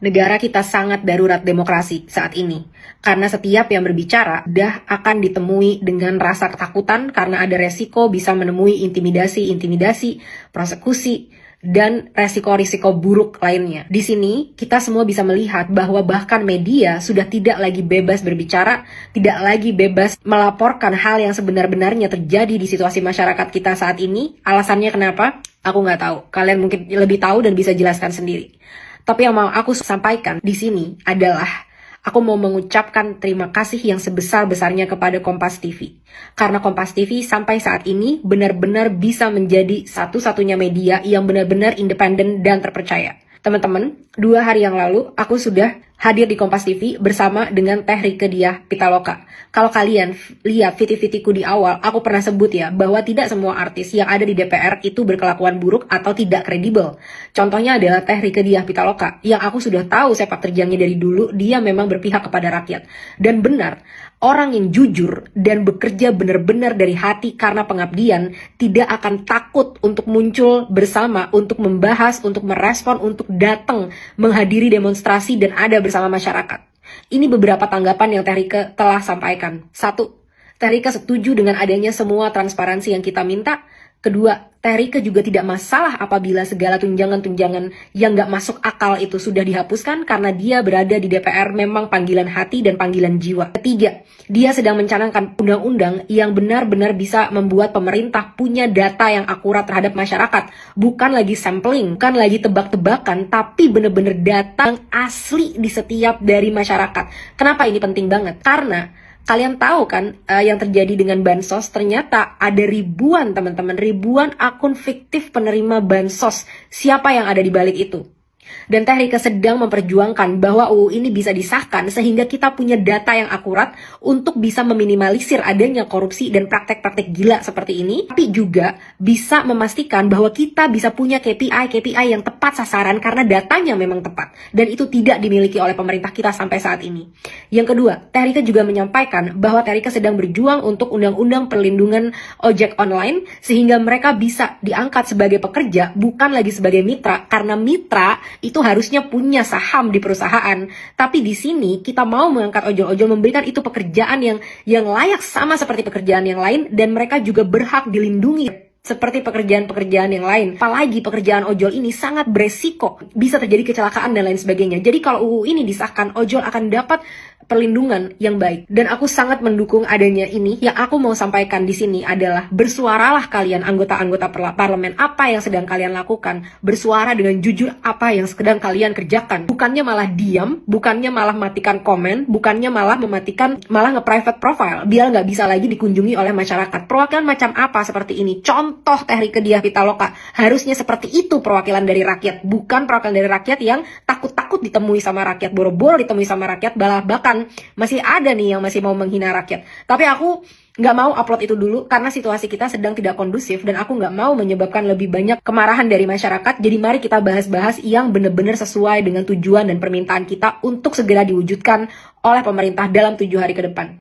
Negara kita sangat darurat demokrasi saat ini. Karena setiap yang berbicara dah akan ditemui dengan rasa ketakutan karena ada resiko bisa menemui intimidasi, persekusi, dan resiko-risiko buruk lainnya. Di sini, kita semua bisa melihat bahwa bahkan media sudah tidak lagi bebas berbicara, tidak lagi bebas melaporkan hal yang sebenar-benarnya terjadi di situasi masyarakat kita saat ini. Alasannya kenapa? Aku nggak tahu. Kalian mungkin lebih tahu dan bisa jelaskan sendiri. Tapi yang mau aku sampaikan di sini adalah aku mau mengucapkan terima kasih yang sebesar-besarnya kepada Kompas TV. Karena Kompas TV sampai saat ini benar-benar bisa menjadi satu-satunya media yang benar-benar independen dan terpercaya. Teman-teman, 2 hari yang lalu aku sudah hadir di Kompas TV bersama dengan Teh Rieke Diah Pitaloka. Kalau kalian lihat viti-vitiku di awal, aku pernah sebut ya bahwa tidak semua artis yang ada di DPR itu berkelakuan buruk atau tidak kredibel. Contohnya adalah Teh Rieke Diah Pitaloka yang aku sudah tahu sepak terjangnya dari dulu, dia memang berpihak kepada rakyat. Dan benar, orang yang jujur dan bekerja benar-benar dari hati karena pengabdian tidak akan takut untuk muncul bersama, untuk membahas, untuk merespon, untuk datang menghadiri demonstrasi dan ada bersama masyarakat. Ini beberapa tanggapan yang Teh Rieke telah sampaikan. 1. Teh Rieke setuju dengan adanya semua transparansi yang kita minta. Kedua, Teh Rieke juga tidak masalah apabila segala tunjangan-tunjangan yang gak masuk akal itu sudah dihapuskan karena dia berada di DPR memang panggilan hati dan panggilan jiwa. Ketiga, dia sedang mencanangkan undang-undang yang benar-benar bisa membuat pemerintah punya data yang akurat terhadap masyarakat. Bukan lagi sampling, bukan lagi tebak-tebakan, tapi benar-benar data yang asli di setiap dari masyarakat. Kenapa ini penting banget? Karena kalian tahu kan yang terjadi dengan bansos, ternyata ada ribuan teman-teman, ribuan akun fiktif penerima bansos. Siapa yang ada di balik itu? Dan Teh Rieke sedang memperjuangkan bahwa UU ini bisa disahkan sehingga kita punya data yang akurat untuk bisa meminimalisir adanya korupsi dan praktek-praktek gila seperti ini, tapi juga bisa memastikan bahwa kita bisa punya KPI yang tepat sasaran karena datanya memang tepat dan itu tidak dimiliki oleh pemerintah kita sampai saat ini. Yang kedua, Teh Rieke juga menyampaikan bahwa Teh Rieke sedang berjuang untuk undang-undang perlindungan ojek online sehingga mereka bisa diangkat sebagai pekerja bukan lagi sebagai mitra, karena mitra itu harusnya punya saham di perusahaan. Tapi di sini kita mau mengangkat ojol-ojol, memberikan itu pekerjaan yang layak sama seperti pekerjaan yang lain dan mereka juga berhak dilindungi seperti pekerjaan-pekerjaan yang lain. Apalagi pekerjaan ojol ini sangat beresiko, bisa terjadi kecelakaan dan lain sebagainya. Jadi kalau UU ini disahkan, ojol akan dapat perlindungan yang baik. Dan aku sangat mendukung adanya ini. Yang aku mau sampaikan di sini adalah bersuaralah kalian anggota-anggota parlemen, apa yang sedang kalian lakukan. Bersuara dengan jujur apa yang sedang kalian kerjakan. Bukannya malah diam, bukannya malah matikan komen, bukannya malah malah nge-private profile biar nggak bisa lagi dikunjungi oleh masyarakat. Perwakilan macam apa seperti ini? Contoh Teh Rieke Diah Pitaloka. Harusnya seperti itu perwakilan dari rakyat, bukan perwakilan dari rakyat yang takut-takut ditemui sama rakyat, boro-boro ditemui sama rakyat, bahkan masih ada nih yang masih mau menghina rakyat. Tapi aku nggak mau upload itu dulu karena situasi kita sedang tidak kondusif dan aku nggak mau menyebabkan lebih banyak kemarahan dari masyarakat. Jadi mari kita bahas-bahas yang benar-benar sesuai dengan tujuan dan permintaan kita untuk segera diwujudkan oleh pemerintah dalam 7 hari ke depan.